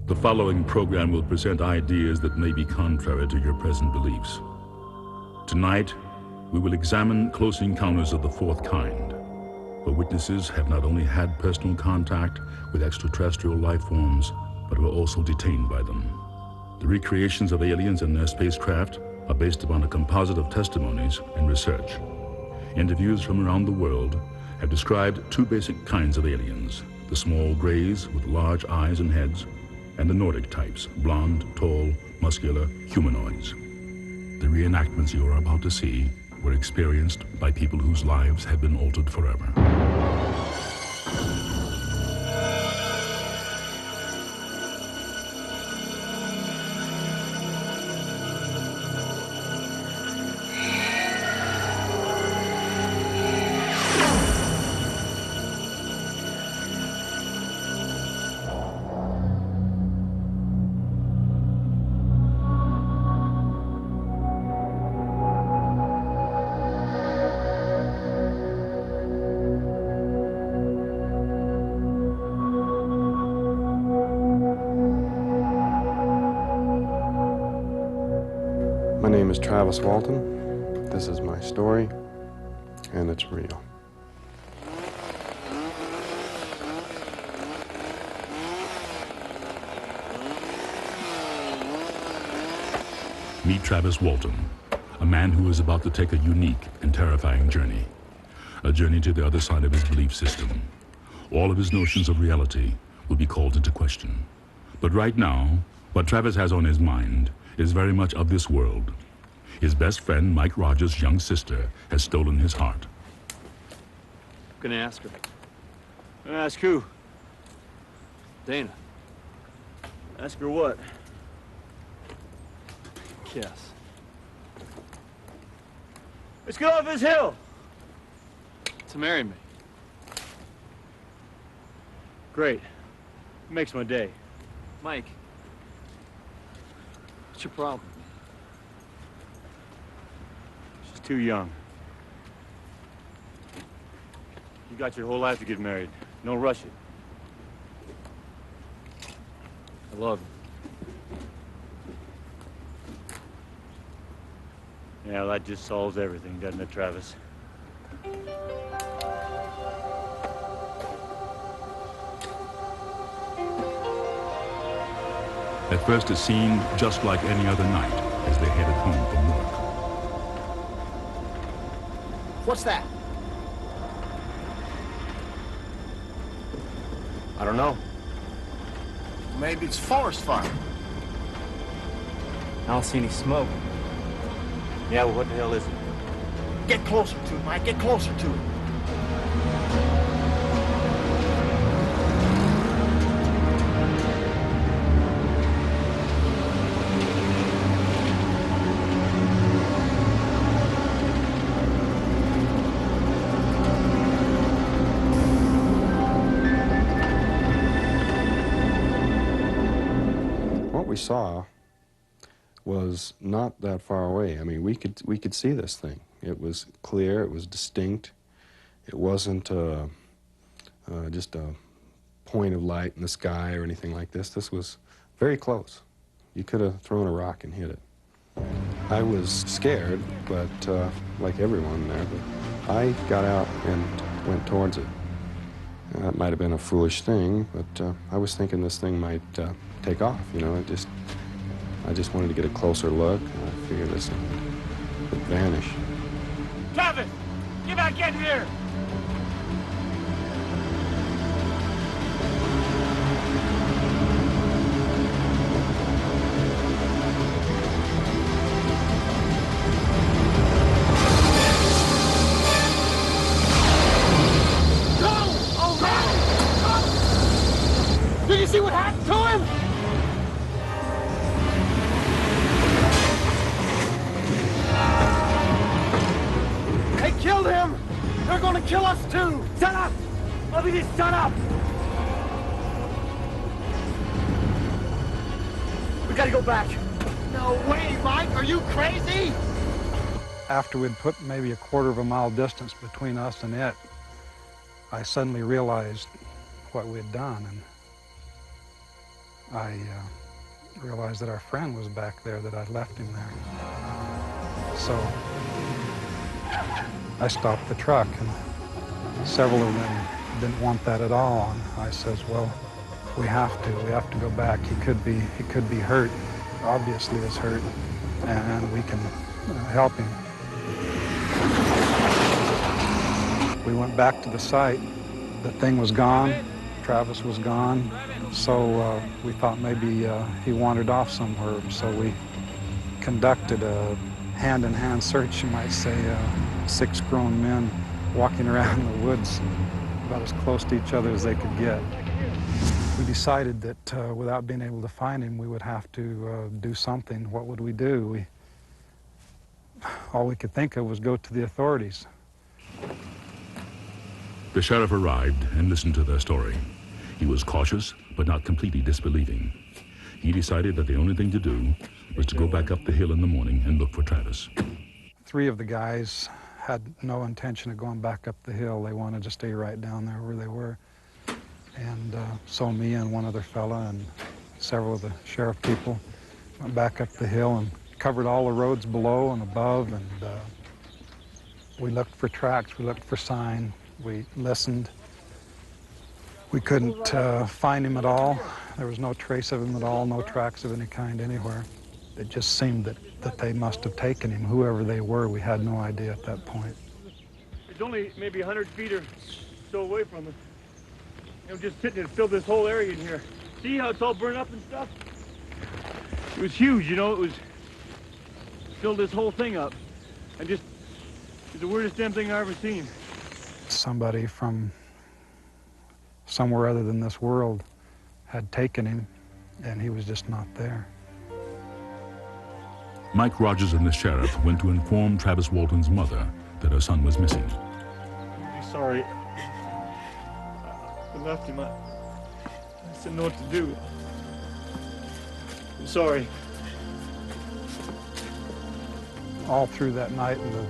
The following program will present ideas that may be contrary to your present beliefs. Tonight, we will examine close encounters of the fourth kind, where witnesses have not only had personal contact with extraterrestrial life forms, but were also detained by them. The recreations of aliens and their spacecraft are based upon a composite of testimonies and research. Interviews from around the world have described two basic kinds of aliens: the small grays with large eyes and heads, and the Nordic types, blonde, tall, muscular humanoids. The reenactments you are about to see were experienced by people whose lives have been altered forever. My name is Travis Walton. This is my story, and it's real. Meet Travis Walton, a man who is about to take a unique and terrifying journey. A journey to the other side of his belief system. All of his notions of reality will be called into question. But right now, what Travis has on his mind is very much of this world. His best friend, Mike Rogers' young sister, has stolen his heart. I'm gonna ask her. Gonna ask who? Dana. Ask her what? Yes. Let's get off this hill! To marry me. Great. Makes my day. Mike. What's your problem? She's too young. You got your whole life to get married. Don't rush it. I love you. Yeah, that just solves everything, doesn't it, Travis? At first, it seemed just like any other night as they headed home from work. What's that? I don't know. Maybe it's forest fire. I don't see any smoke. Yeah, well, what the hell is it? Get closer to it, Mike. Get closer to it. What we saw was not that far away. I mean, we could see this thing. It was clear, it was distinct. It wasn't just a point of light in the sky or anything like this. This was very close. You could have thrown a rock and hit it. I was scared, but like everyone there, but I got out and went towards it. That might have been a foolish thing, but I was thinking this thing might take off, you know. I just wanted to get a closer look, and I figured this would vanish. Travis! Get back in here! Did you see what happened to him? They killed him! They're gonna kill us too! Shut up! Bobby, just shut up! We gotta go back. No way, Mike! Are you crazy? After we'd put maybe a quarter of a mile distance between us and it, I suddenly realized what we had done, and I realized that our friend was back there, that I'd left him there. So I stopped the truck, and several of them didn't want that at all. And I says, well, we have to go back. He could be hurt, obviously is hurt, and we can help him. We went back to the site. The thing was gone. Travis was gone. So we thought maybe he wandered off somewhere. So we conducted a hand-in-hand search, you might say. 6 grown men walking around in the woods, about as close to each other as they could get. We decided that without being able to find him, we would have to do something. What would we do? All we could think of was go to the authorities. The sheriff arrived and listened to their story. He was cautious, but not completely disbelieving. He decided that the only thing to do was to go back up the hill in the morning and look for Travis. 3 of the guys had no intention of going back up the hill. They wanted to stay right down there where they were. And so me and one other fella and several of the sheriff people went back up the hill and covered all the roads below and above, and we looked for tracks, we looked for sign, we listened. We couldn't find him at all. There was no trace of him at all, no tracks of any kind anywhere. It just seemed that they must have taken him, whoever they were. We had no idea at that point. It's only maybe 100 feet or so away from us. You know, just sitting and filled this whole area in here. See how it's all burned up and stuff? It was huge, you know, it filled this whole thing up. And just, it's the weirdest damn thing I've ever seen. Somebody from somewhere other than this world had taken him, and he was just not there. Mike Rogers and the sheriff went to inform Travis Walton's mother that her son was missing. I'm really sorry. I left him. I just didn't know what to do. I'm sorry. All through that night and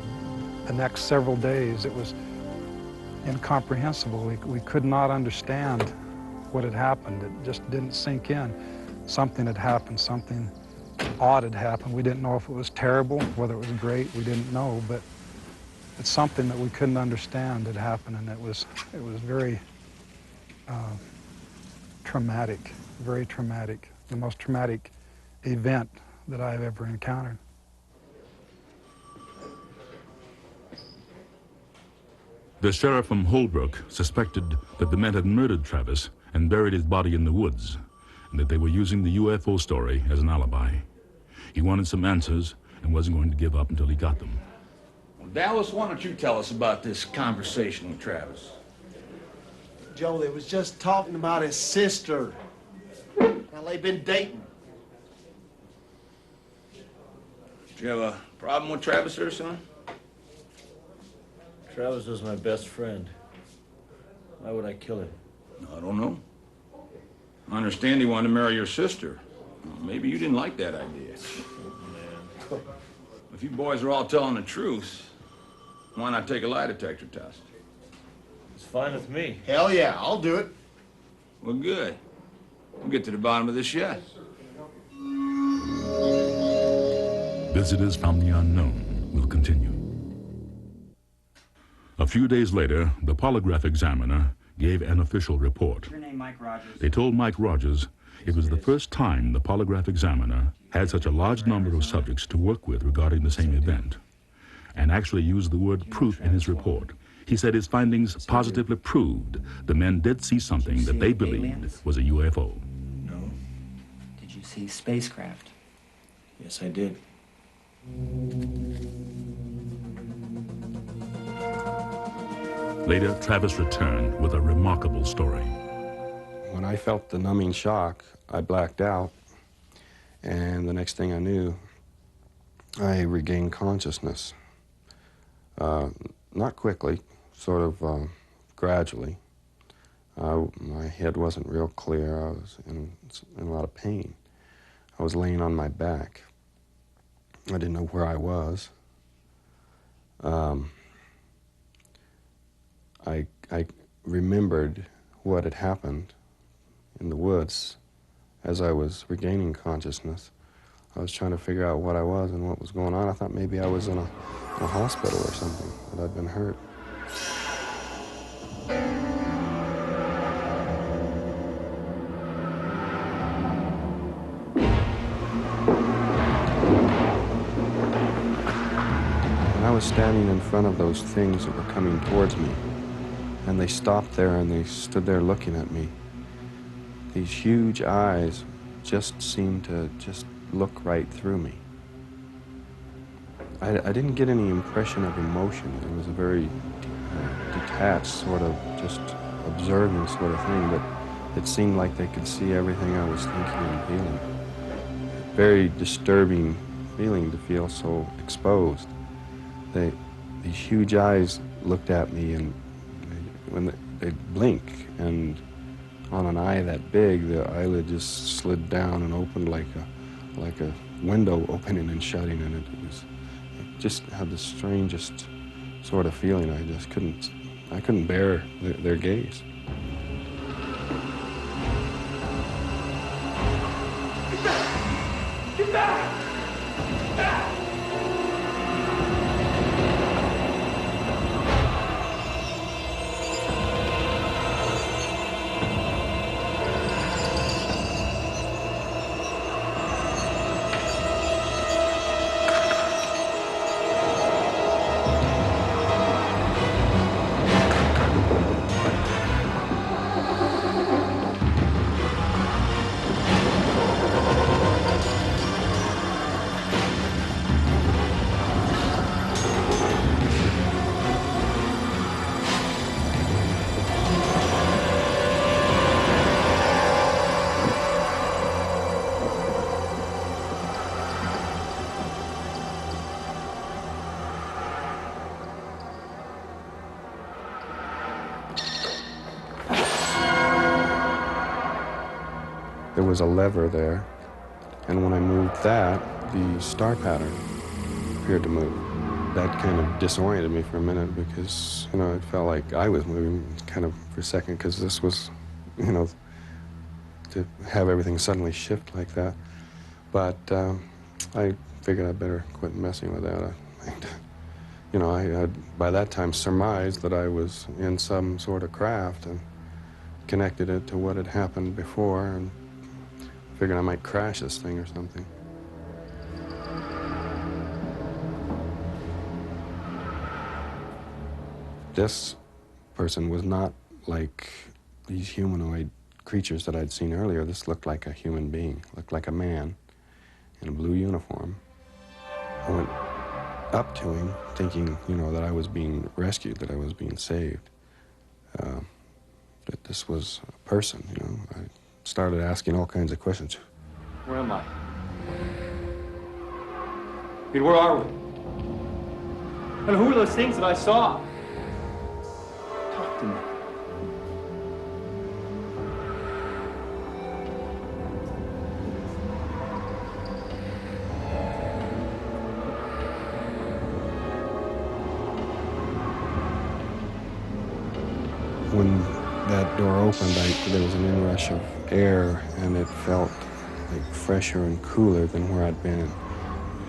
the next several days, it was incomprehensible. We could not understand what had happened. It just didn't sink in. Something had happened, something odd had happened. We didn't know if it was terrible, whether it was great, we didn't know, but it's something that we couldn't understand had happened, and it was very traumatic, very traumatic, the most traumatic event that I've ever encountered. The sheriff from Holbrook suspected that the men had murdered Travis and buried his body in the woods, and that they were using the UFO story as an alibi. He wanted some answers and wasn't going to give up until he got them. Well, Dallas, why don't you tell us about this conversation with Travis? Joe, they was just talking about his sister. Now, they've been dating. Do you have a problem with Travis there, son? Travis was my best friend. Why would I kill him? I don't know. I understand he wanted to marry your sister. Well, maybe you didn't like that idea. Man. If you boys are all telling the truth, why not take a lie detector test? It's fine with me. Hell yeah, I'll do it. Well, good. We'll get to the bottom of this yet. Visitors from the unknown will continue. A few days later, the polygraph examiner gave an official report. Your name, Mike Rogers. They told Mike Rogers it was the first time the polygraph examiner had such a large number of subjects to work with regarding the same event, and actually used the word proof in his report. He said his findings positively proved the men did see something that they believed was a UFO. No. Did you see spacecraft? Yes, I did. Later, Travis returned with a remarkable story. When I felt the numbing shock, I blacked out, and the next thing I knew, I regained consciousness. Not quickly, sort of gradually. My head wasn't real clear. I was in a lot of pain. I was laying on my back. I didn't know where I was. I remembered what had happened in the woods as I was regaining consciousness, I was trying to figure out what I was and what was going on. I thought maybe I was in a hospital or something, that I'd been hurt. And I was standing in front of those things that were coming towards me, and they stopped there and they stood there looking at me. These huge eyes just seemed to just look right through me. I didn't get any impression of emotion. It was a very detached sort of just observing sort of thing, but it seemed like they could see everything I was thinking and feeling. Very disturbing feeling to feel so exposed. These huge eyes looked at me, and when they'd blink, and on an eye that big, the eyelid just slid down and opened like a window opening and shutting, and it just had the strangest sort of feeling. I couldn't bear their gaze. Get back! Get back! Back! There was a lever there, and when I moved that, the star pattern appeared to move. That kind of disoriented me for a minute because, it felt like I was moving kind of for a second, because this was, to have everything suddenly shift like that. But I figured I'd better quit messing with that. I had by that time surmised that I was in some sort of craft and connected it to what had happened before, and figured I might crash this thing or something. This person was not like these humanoid creatures that I'd seen earlier. This looked like a human being, looked like a man in a blue uniform. I went up to him thinking, that I was being rescued, that I was being saved, that this was a person, I started asking all kinds of questions. Where am I? Where are we? And who are those things that I saw? Talk to me. When that door opened, there was an inrush of air, and it felt like fresher and cooler than where I'd been.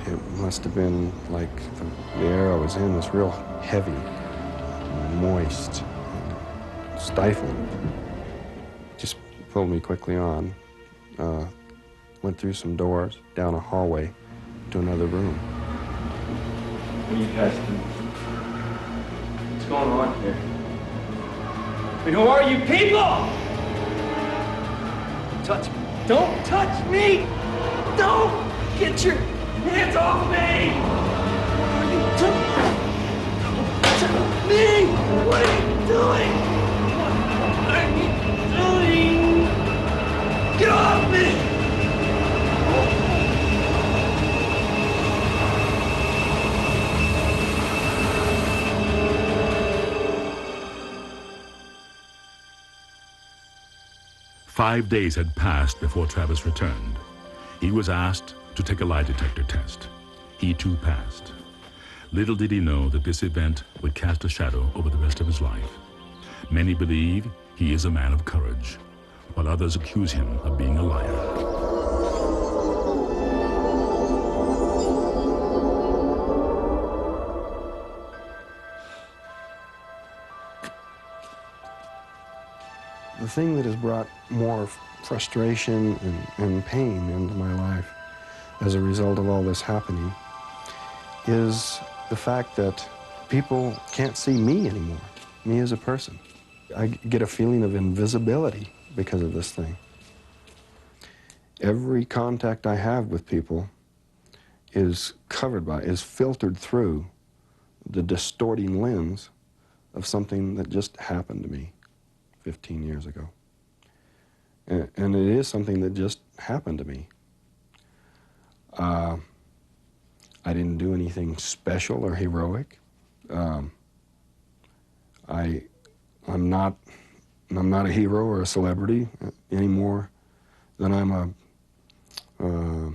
It must have been like the air I was in was real heavy, and moist, and stifling. Just pulled me quickly on, went through some doors, down a hallway, to another room. What are you guys doing? What's going on here? And who are you people? Touch me. Don't touch me! Don't! Get your hands off me! What are you doing? Touch me! What are you doing? What are you doing? Get off me! Five days had passed before Travis returned. He was asked to take a lie detector test. He too passed. Little did he know that this event would cast a shadow over the rest of his life. Many believe he is a man of courage, while others accuse him of being a liar. The thing that has brought more frustration and pain into my life as a result of all this happening is the fact that people can't see me anymore, me as a person. I get a feeling of invisibility because of this thing. Every contact I have with people is covered by, is filtered through the distorting lens of something that just happened to me 15 years ago. And it is something that just happened to me. I didn't do anything special or heroic. I'm not a hero or a celebrity any more than I'm a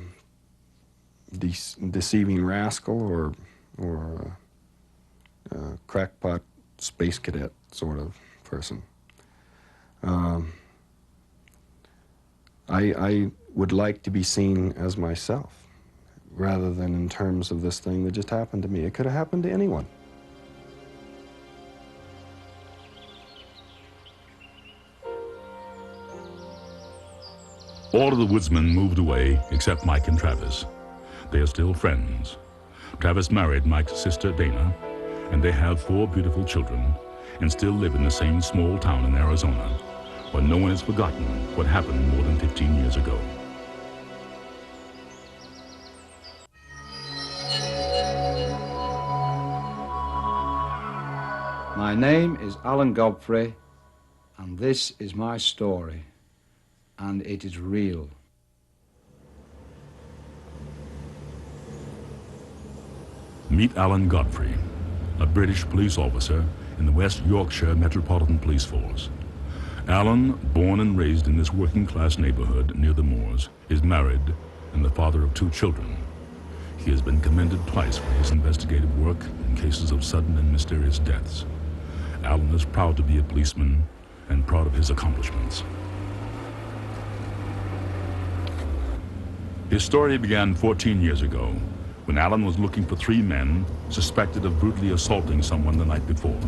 deceiving rascal or a crackpot space cadet sort of person. I would like to be seen as myself, rather than in terms of this thing that just happened to me. It could have happened to anyone. All of the woodsmen moved away except Mike and Travis. They are still friends. Travis married Mike's sister Dana, and they have 4 beautiful children and still live in the same small town in Arizona, where no one has forgotten what happened more than 15 years ago. My name is Alan Godfrey, and this is my story, and it is real. Meet Alan Godfrey, a British police officer in the West Yorkshire Metropolitan Police Force. Alan, born and raised in this working-class neighborhood near the moors, is married and the father of 2 children. He has been commended twice for his investigative work in cases of sudden and mysterious deaths. Alan is proud to be a policeman and proud of his accomplishments. His story began 14 years ago, when Alan was looking for 3 men suspected of brutally assaulting someone the night before.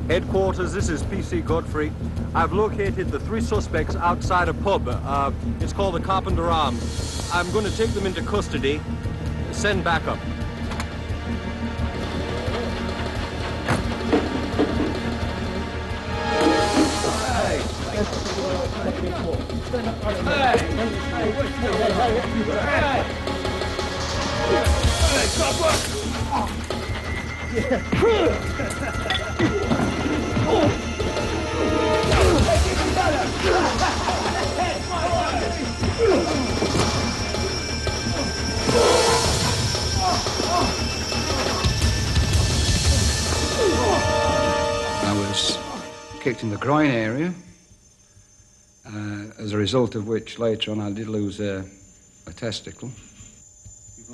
Headquarters, this is PC Godfrey. I've located the 3 suspects outside a pub. It's called the Carpenter Arms. I'm going to take them into custody. Send backup. I was kicked in the groin area, as a result of which later on I did lose a testicle.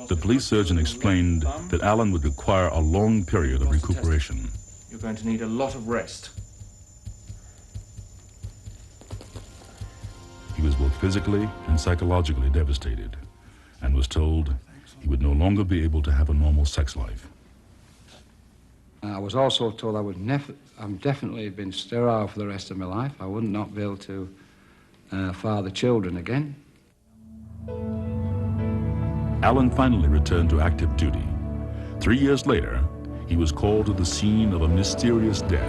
The police surgeon explained that Alan would require a long period of recuperation. You're going to need a lot of rest. He was both physically and psychologically devastated and was told he would no longer be able to have a normal sex life. I was also told I'm definitely been sterile for the rest of my life. I would not be able to father children again. Alan finally returned to active duty. 3 years later, he was called to the scene of a mysterious death.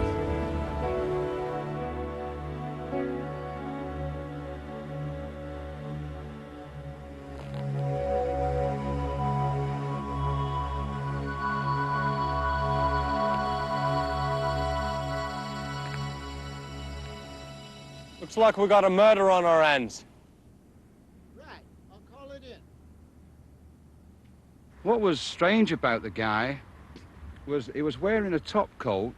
Looks like we got a murder on our hands. Right. I'll call it in. What was strange about the guy was he was wearing a top coat,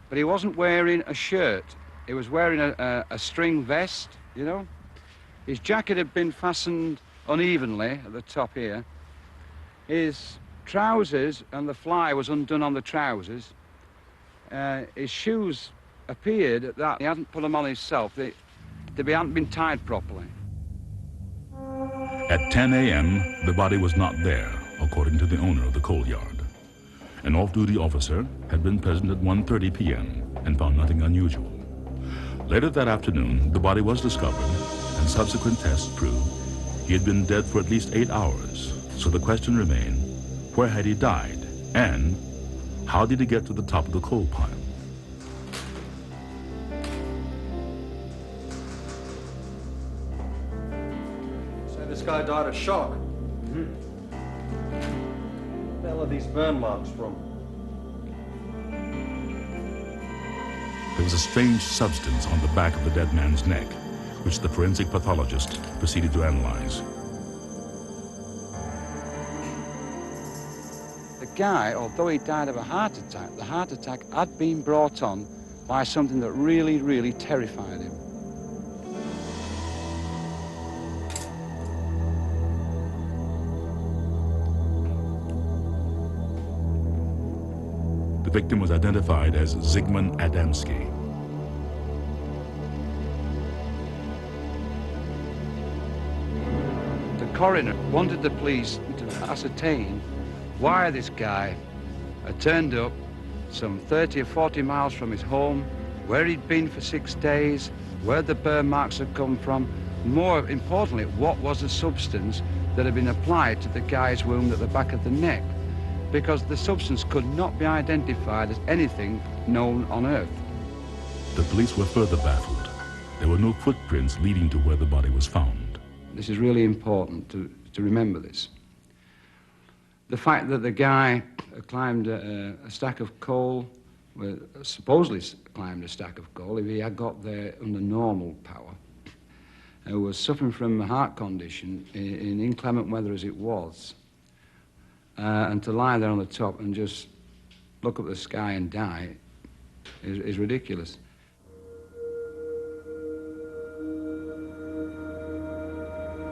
but he wasn't wearing a shirt. He was wearing a string vest, you know. His jacket had been fastened unevenly at the top here. His trousers and the fly was undone on the trousers. His shoes appeared that he hadn't put them on himself. They hadn't been tied properly. At 10 a.m., the body was not there, according to the owner of the coal yard. An off-duty officer had been present at 1:30 p.m. and found nothing unusual. Later that afternoon, the body was discovered, and subsequent tests proved he had been dead for at least 8 hours. So the question remained, where had he died? And how did he get to the top of the coal pile? Say this guy died of shock. Where the hell are these burn marks from? There was a strange substance on the back of the dead man's neck, which the forensic pathologist proceeded to analyze. The guy, although he died of a heart attack, the heart attack had been brought on by something that really, really terrified him. The victim was identified as Zygmunt Adamski. The coroner wanted the police to ascertain why this guy had turned up some 30 or 40 miles from his home, where he'd been for 6 days, where the burn marks had come from. More importantly, what was the substance that had been applied to the guy's wound at the back of the neck, because the substance could not be identified as anything known on Earth. The police were further baffled. There were no footprints leading to where the body was found. This is really important to remember this. The fact that the guy climbed a stack of coal, supposedly climbed a stack of coal, if he had got there under normal power, was suffering from a heart condition in inclement weather as it was, and to lie there on the top and just look up at the sky and die is ridiculous.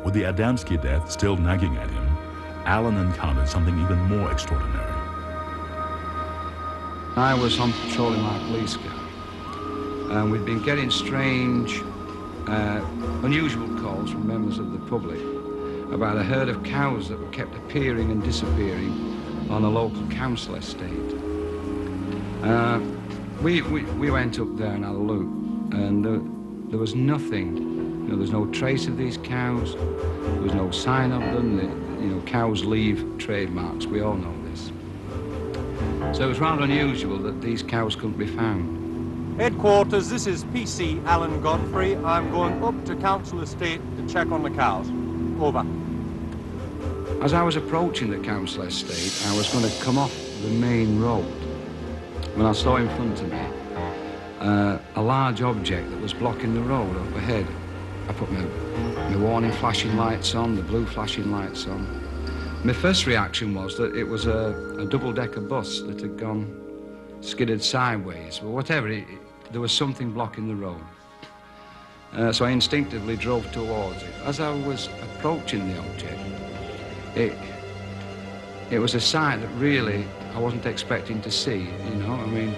With the Adamski death still nagging at him, Alan encountered something even more extraordinary. I was on patrol in my police car, and we'd been getting strange, unusual calls from members of the public about a herd of cows that were kept appearing and disappearing on a local council estate. We went up there and had a look, and there was nothing. You know, there's no trace of these cows. There was no sign of them. Cows leave trademarks. We all know this. So it was rather unusual that these cows couldn't be found. Headquarters, this is PC Alan Godfrey. I'm going up to Council Estate to check on the cows. Over. As I was approaching the council estate, I was going to come off the main road when I saw in front of me a large object that was blocking the road up ahead. I put my warning flashing lights on, the blue flashing lights on. My first reaction was that it was a double-decker bus that had gone skidded sideways, but whatever, there was something blocking the road. So I instinctively drove towards it. As I was approaching the object, it was a sight that really I wasn't expecting to see, you know. I mean,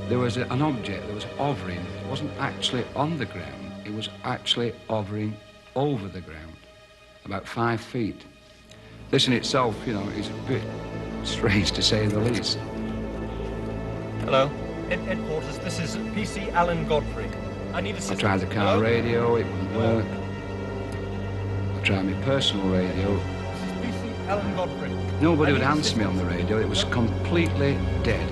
there was an object that was hovering. It wasn't actually on the ground. It was actually hovering over the ground, about 5 feet. This in itself, you know, is a bit strange to say the least. Hello. Headquarters, this is PC Alan Godfrey. I need assistance. I tried the car radio, it wouldn't work. I tried my personal radio. This is PC Alan Godfrey. Nobody would answer me on the radio. It was completely dead.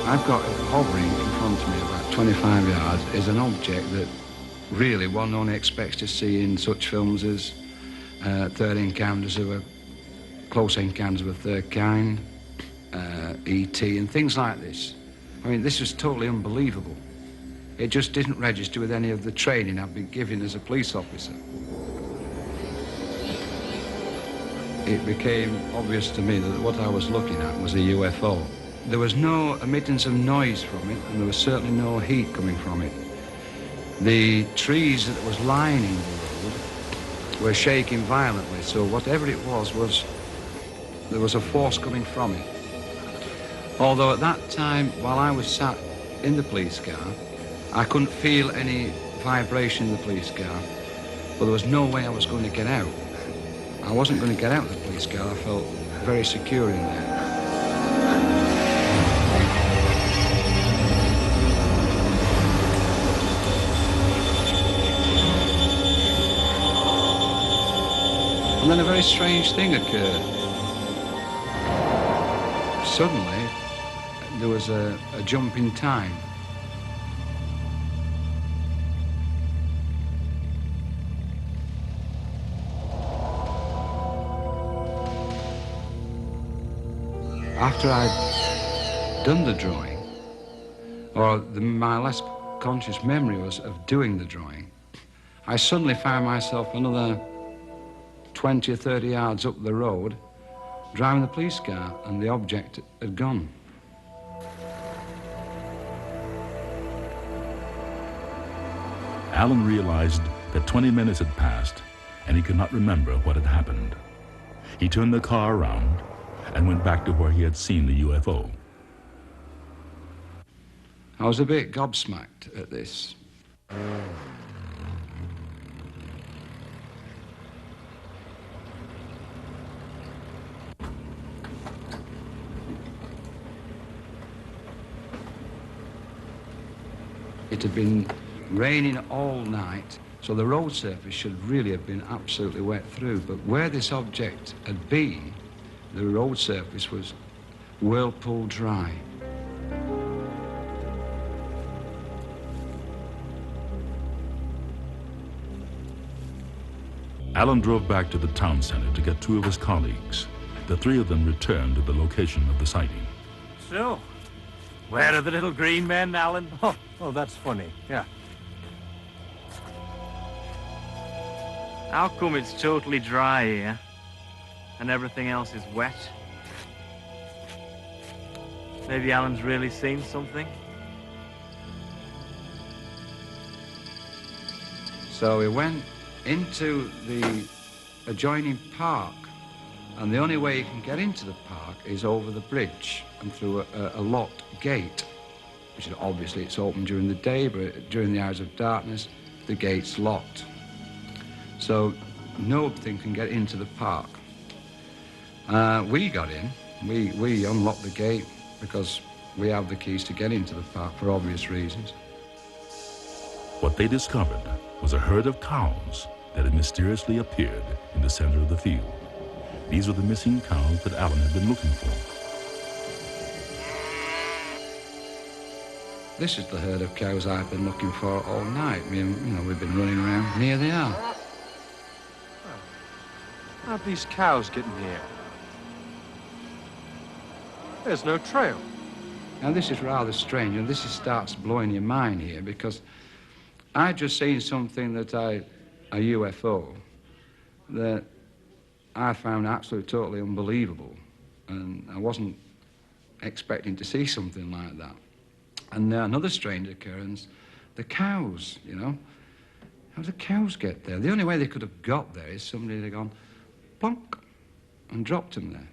I've got hovering in front of me about 25 yards is an object that really one only expects to see in such films as Close Encounters of a Third Kind, E.T. and things like this. I mean, this was totally unbelievable. It just didn't register with any of the training I've been given as a police officer. It became obvious to me that what I was looking at was a UFO. There was no emittance of noise from it, and there was certainly no heat coming from it. The trees that was lining the road were shaking violently, so whatever it was, there was a force coming from it. Although at that time, while I was sat in the police car, I couldn't feel any vibration in the police car, but there was no way I was going to get out. I wasn't going to get out of the police car. I felt very secure in there. And then a very strange thing occurred. Suddenly, there was a jump in time. After I'd done the drawing, or my last conscious memory was of doing the drawing, I suddenly found myself another 20 or 30 yards up the road, driving the police car, and the object had gone. Alan realized that 20 minutes had passed, and he could not remember what had happened. He turned the car around and went back to where he had seen the UFO. I was a bit gobsmacked at this. It had been raining all night, so the road surface should really have been absolutely wet through. But where this object had been, the road surface was whirlpool dry. Alan drove back to the town center to get two of his colleagues. The three of them returned to the location of the sighting. So, where are the little green men, Alan? Oh, that's funny, yeah. How come it's totally dry here, and everything else is wet? Maybe Alan's really seen something? So we went into the adjoining park, and the only way you can get into the park is over the bridge and through a locked gate, which is obviously it's open during the day, but during the hours of darkness, the gate's locked. So nothing can get into the park. We got in. We unlocked the gate because we have the keys to get into the park for obvious reasons. What they discovered was a herd of cows that had mysteriously appeared in the center of the field. These were the missing cows that Alan had been looking for. This is the herd of cows I've been looking for all night. We've been running around, and here they are. How'd these cows get in here? There's no trail. Now, this is rather strange, and this starts blowing your mind here, because I just seen something that a UFO, that I found absolutely totally unbelievable, and I wasn't expecting to see something like that. And another strange occurrence, the cows, How did the cows get there? The only way they could have got there is somebody had gone plonk and dropped them there.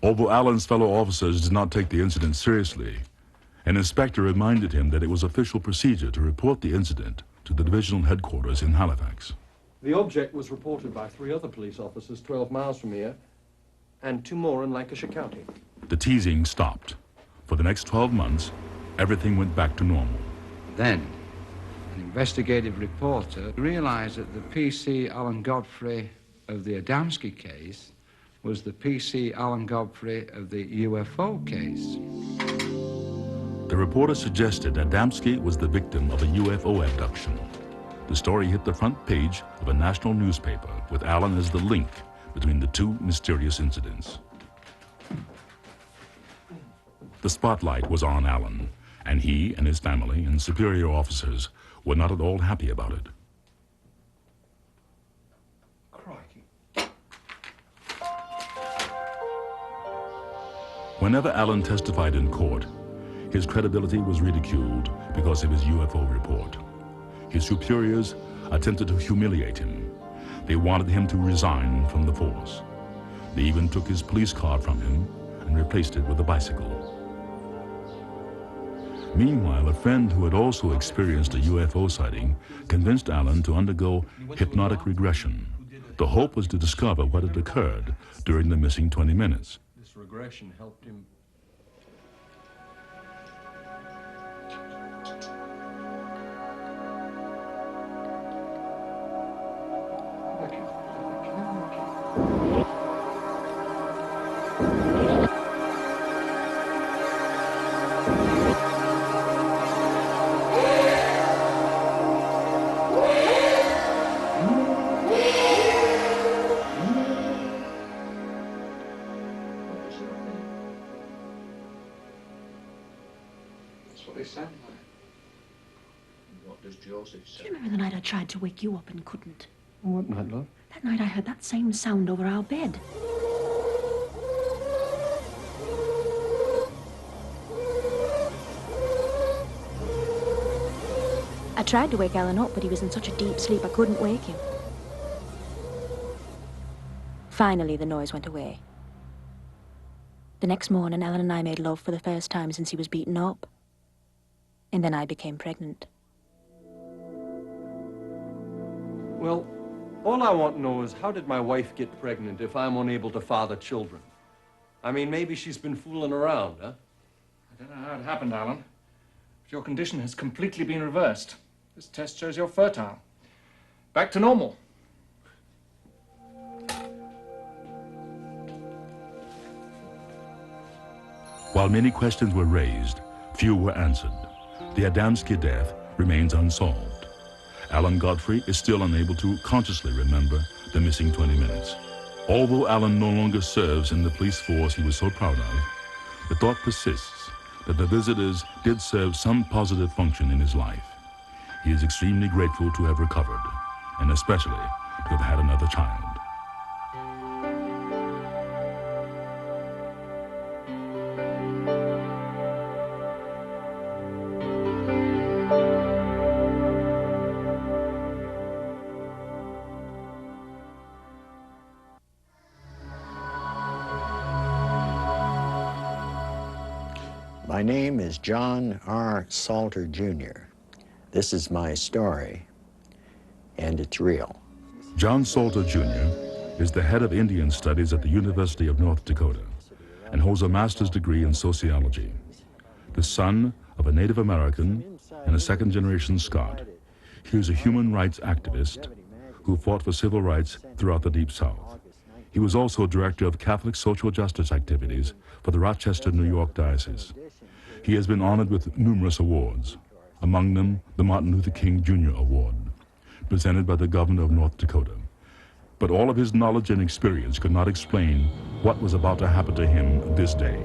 Although Alan's fellow officers did not take the incident seriously, an inspector reminded him that it was official procedure to report the incident to the divisional headquarters in Halifax. The object was reported by 3 other police officers 12 miles from here, and 2 more in Lancashire County. The teasing stopped. For the next 12 months, everything went back to normal. Then, an investigative reporter realized that the PC Alan Godfrey of the Adamski case was the PC Alan Godfrey of the UFO case. The reporter suggested Adamski was the victim of a UFO abduction. The story hit the front page of a national newspaper with Alan as the link between the 2 mysterious incidents. The spotlight was on Alan, and he and his family and superior officers were not at all happy about it. Crikey. Whenever Alan testified in court, His credibility was ridiculed because of his UFO report. His superiors attempted to humiliate him. They wanted him to resign from the force. They even took his police car from him and replaced it with a bicycle. Meanwhile, a friend who had also experienced a UFO sighting convinced Alan to undergo hypnotic regression. The hope was to discover what had occurred during the missing 20 minutes. This regression helped him. Do you remember the night I tried to wake you up and couldn't? What night, love? That night I heard that same sound over our bed. I tried to wake Alan up, but he was in such a deep sleep I couldn't wake him. Finally, the noise went away. The next morning, Alan and I made love for the first time since he was beaten up. And then I became pregnant. Well, all I want to know is how did my wife get pregnant if I'm unable to father children? I mean, maybe she's been fooling around, huh? I don't know how it happened, Alan. But your condition has completely been reversed. This test shows you're fertile. Back to normal. While many questions were raised, few were answered. The Adamski death remains unsolved. Alan Godfrey is still unable to consciously remember the missing 20 minutes. Although Alan no longer serves in the police force he was so proud of, the thought persists that the visitors did serve some positive function in his life. He is extremely grateful to have recovered, and especially to have had another child. My name is John R. Salter, Jr. This is my story, and it's real. John Salter, Jr. is the head of Indian Studies at the University of North Dakota and holds a master's degree in sociology. The son of a Native American and a second-generation Scot, he is a human rights activist who fought for civil rights throughout the Deep South. He was also director of Catholic social justice activities for the Rochester, New York Diocese. He has been honored with numerous awards, among them the Martin Luther King Jr. Award, presented by the governor of North Dakota. But all of his knowledge and experience could not explain what was about to happen to him this day.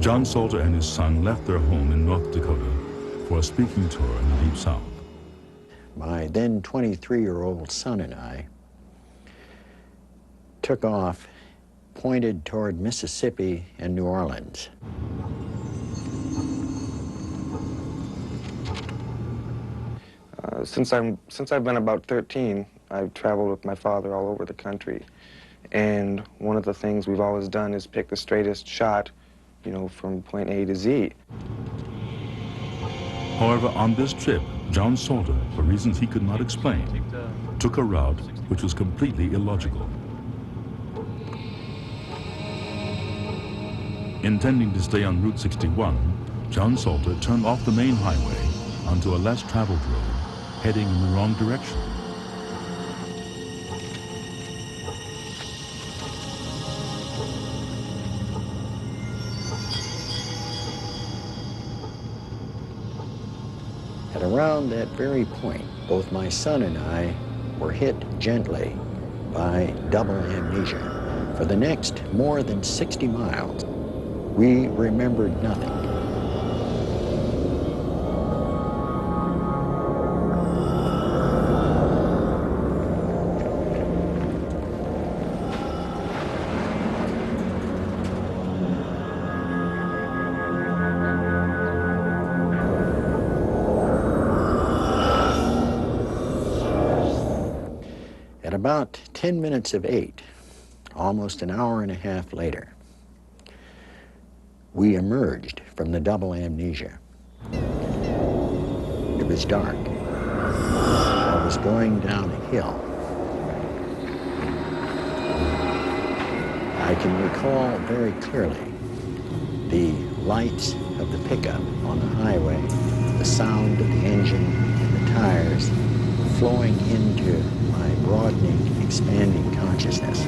John Salter and his son left their home in North Dakota for a speaking tour in the Deep South. My then 23-year-old son and I took off, pointed toward Mississippi and New Orleans. Since I've been about 13, I've traveled with my father all over the country. And one of the things we've always done is pick the straightest shot, you know, from point A to Z. However, on this trip, John Salter, for reasons he could not explain, took a route which was completely illogical. Intending to stay on Route 61, John Salter turned off the main highway onto a less traveled road, heading in the wrong direction. At around that very point, both my son and I were hit gently by double amnesia. For the next more than 60 miles, we remembered nothing. about 10 minutes of 8, almost an hour and a half later, we emerged from the double amnesia. It was dark. I was going down a hill. I can recall very clearly the lights of the pickup on the highway, the sound of the engine and the tires flowing into my broadening, expanding consciousness.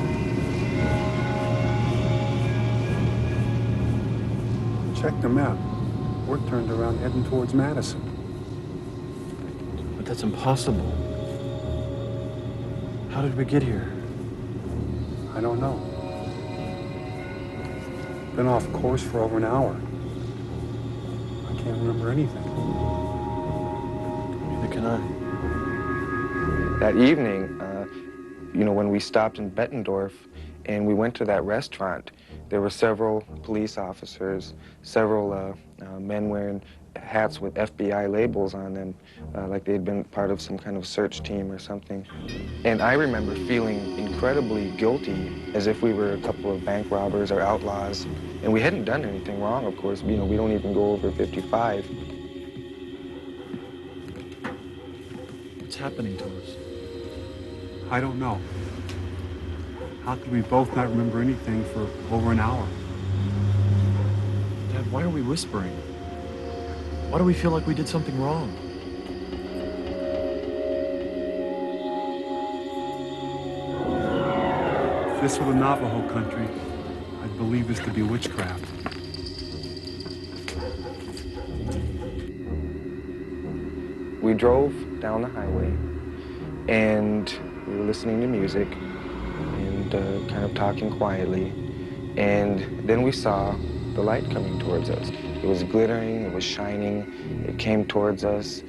Check the map. We're turned around heading towards Madison. But that's impossible. How did we get here? I don't know. Been off course for over an hour. I can't remember anything. Neither can I. That evening, you know, when we stopped in Bettendorf and we went to that restaurant, there were several police officers, several men wearing hats with FBI labels on them, like they had been part of some kind of search team or something. And I remember feeling incredibly guilty, as if we were a couple of bank robbers or outlaws. And we hadn't done anything wrong, of course. You know, we don't even go over 55. What's happening to us? I don't know. How could we both not remember anything for over an hour? Dad, why are we whispering? Why do we feel like we did something wrong? If this were the Navajo country, I'd believe this to be witchcraft. We drove down the highway and we were listening to music and kind of talking quietly. And then we saw the light coming towards us. It was glittering, it was shining, it came towards us.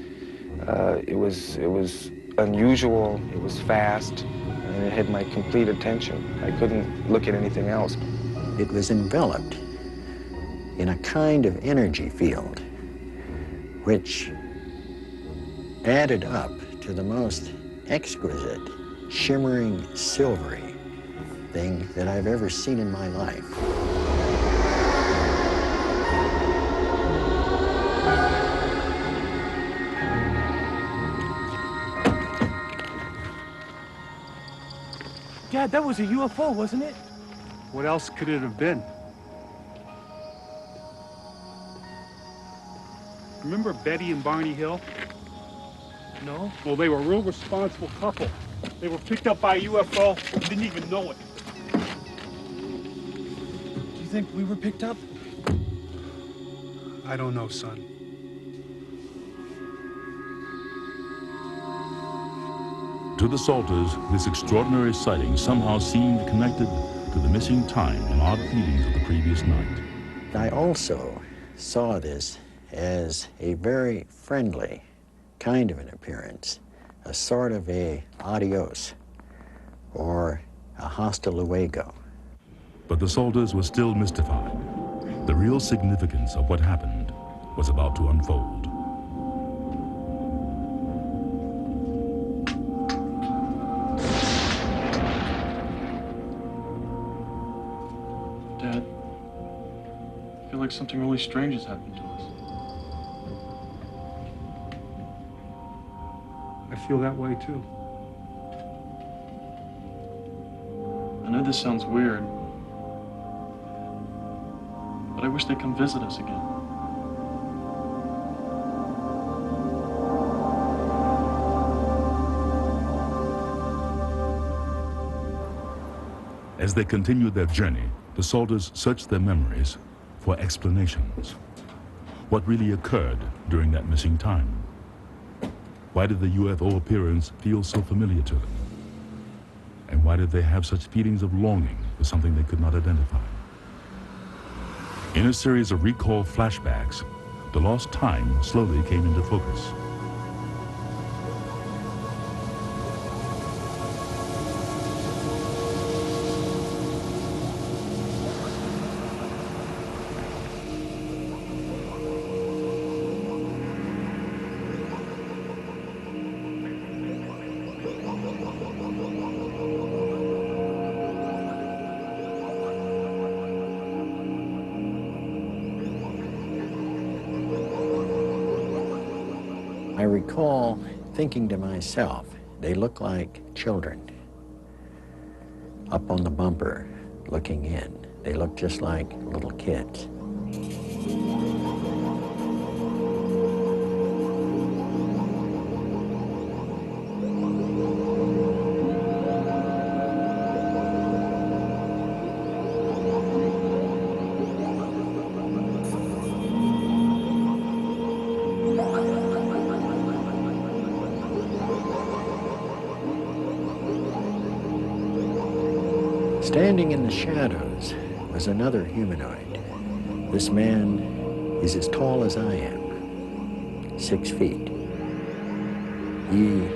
It was unusual, it was fast, and it had my complete attention. I couldn't look at anything else. It was enveloped in a kind of energy field which added up to the most exquisite, shimmering, silvery thing that I've ever seen in my life. Dad, that was a UFO, wasn't it? What else could it have been? Remember Betty and Barney Hill? No. Well, they were a real responsible couple. They were picked up by a UFO and didn't even know it. Do you think we were picked up? I don't know, son. To the Salters, this extraordinary sighting somehow seemed connected to the missing time and odd feelings of the previous night. I also saw this as a very friendly kind of an appearance, a sort of a adios or a hasta luego. But the Salters were still mystified. The real significance of what happened was about to unfold. Dad, I feel like something really strange has happened to us. I feel that way too. I know this sounds weird, but I wish they'd come visit us again. As they continued their journey, the Salters searched their memories for explanations. What really occurred during that missing time? Why did the UFO appearance feel so familiar to them? And why did they have such feelings of longing for something they could not identify? In a series of recall flashbacks, the lost time slowly came into focus. recall thinking to myself, they look like children. Up on the bumper, looking in, they look just like little kids. Standing in the shadows was another humanoid. This man is as tall as I am, 6 feet. He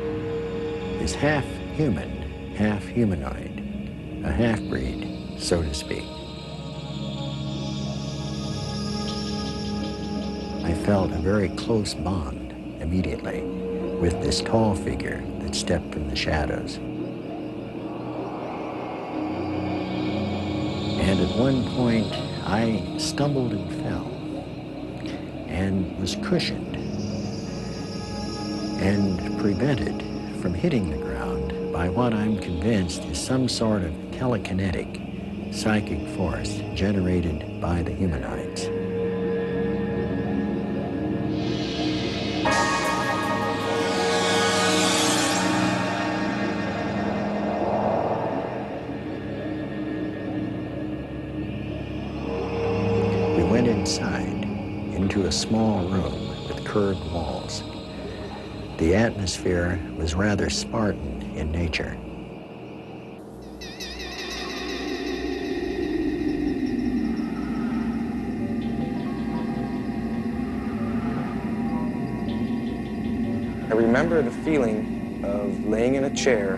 is half human, half humanoid, a half-breed, so to speak. I felt a very close bond immediately with this tall figure that stepped from the shadows. And at one point, I stumbled and fell and was cushioned and prevented from hitting the ground by what I'm convinced is some sort of telekinetic psychic force generated by the humanoids. Inside, into a small room with curved walls. The atmosphere was rather Spartan in nature. I remember the feeling of laying in a chair,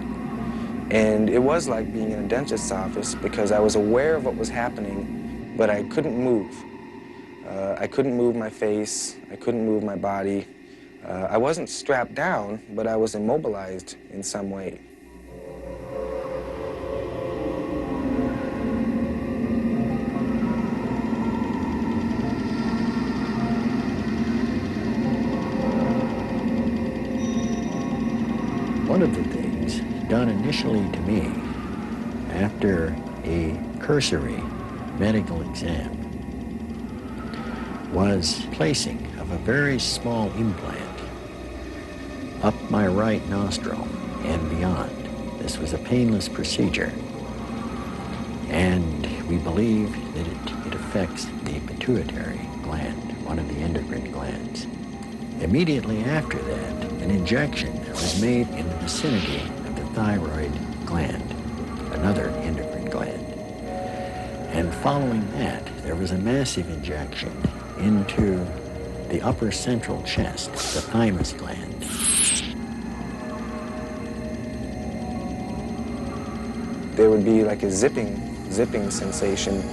and it was like being in a dentist's office because I was aware of what was happening, but I couldn't move. I couldn't move my face, I couldn't move my body. I wasn't strapped down, but I was immobilized in some way. One of the things done initially to me after a cursory medical exam was placing of a very small implant up my right nostril and beyond. This was a painless procedure, and we believe that it affects the pituitary gland, one of the endocrine glands. Immediately after that, an injection was made in the vicinity of the thyroid gland, another endocrine gland. And following that, there was a massive injection into the upper central chest, the thymus gland. There would be like a zipping sensation,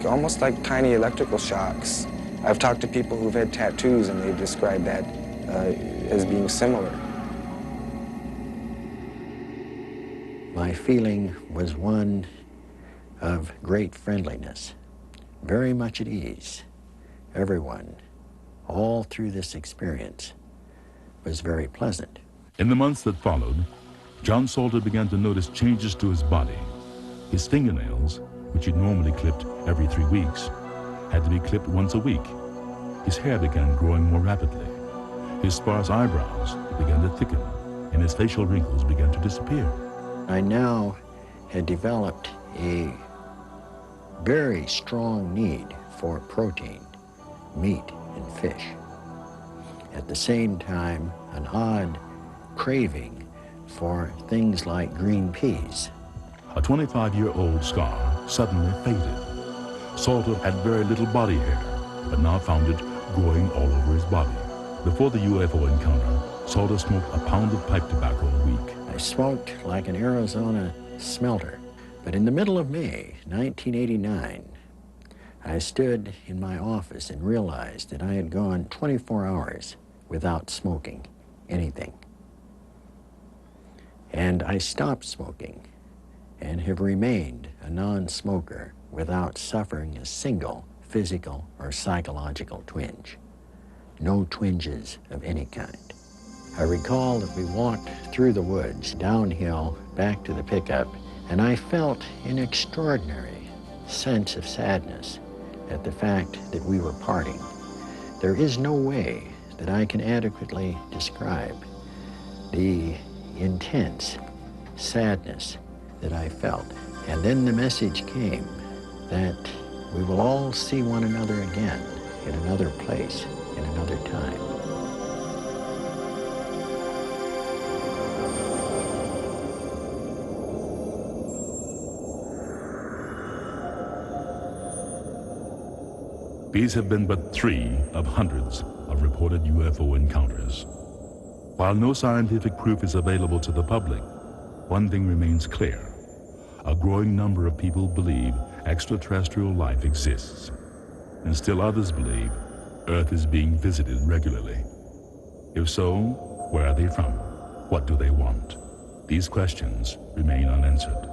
almost like tiny electrical shocks. I've talked to people who've had tattoos and they've described that as being similar. My feeling was one of great friendliness, very much at ease. Everyone, all through this experience, was very pleasant. In the months that followed, John Salter began to notice changes to his body. His fingernails, which he'd normally clipped every 3 weeks, had to be clipped once a week. His hair began growing more rapidly. His sparse eyebrows began to thicken, and his facial wrinkles began to disappear. I now had developed a very strong need for protein, meat and fish. At the same time, an odd craving for things like green peas. A 25-year-old scar suddenly faded. Salter had very little body hair, but now found it growing all over his body. Before the UFO encounter, Salter smoked a pound of pipe tobacco a week. I smoked like an Arizona smelter. But in the middle of May, 1989, I stood in my office and realized that I had gone 24 hours without smoking anything. And I stopped smoking and have remained a non-smoker without suffering a single physical or psychological twinge. no twinges of any kind. I recall that we walked through the woods, downhill, back to the pickup, and I felt an extraordinary sense of sadness at the fact that we were parting. There is no way that I can adequately describe the intense sadness that I felt. And then the message came that we will all see one another again in another place, in another time. These have been but 3 of hundreds of reported UFO encounters. While no scientific proof is available to the public, one thing remains clear. A growing number of people believe extraterrestrial life exists, and still others believe Earth is being visited regularly. If so, where are they from? What do they want? These questions remain unanswered.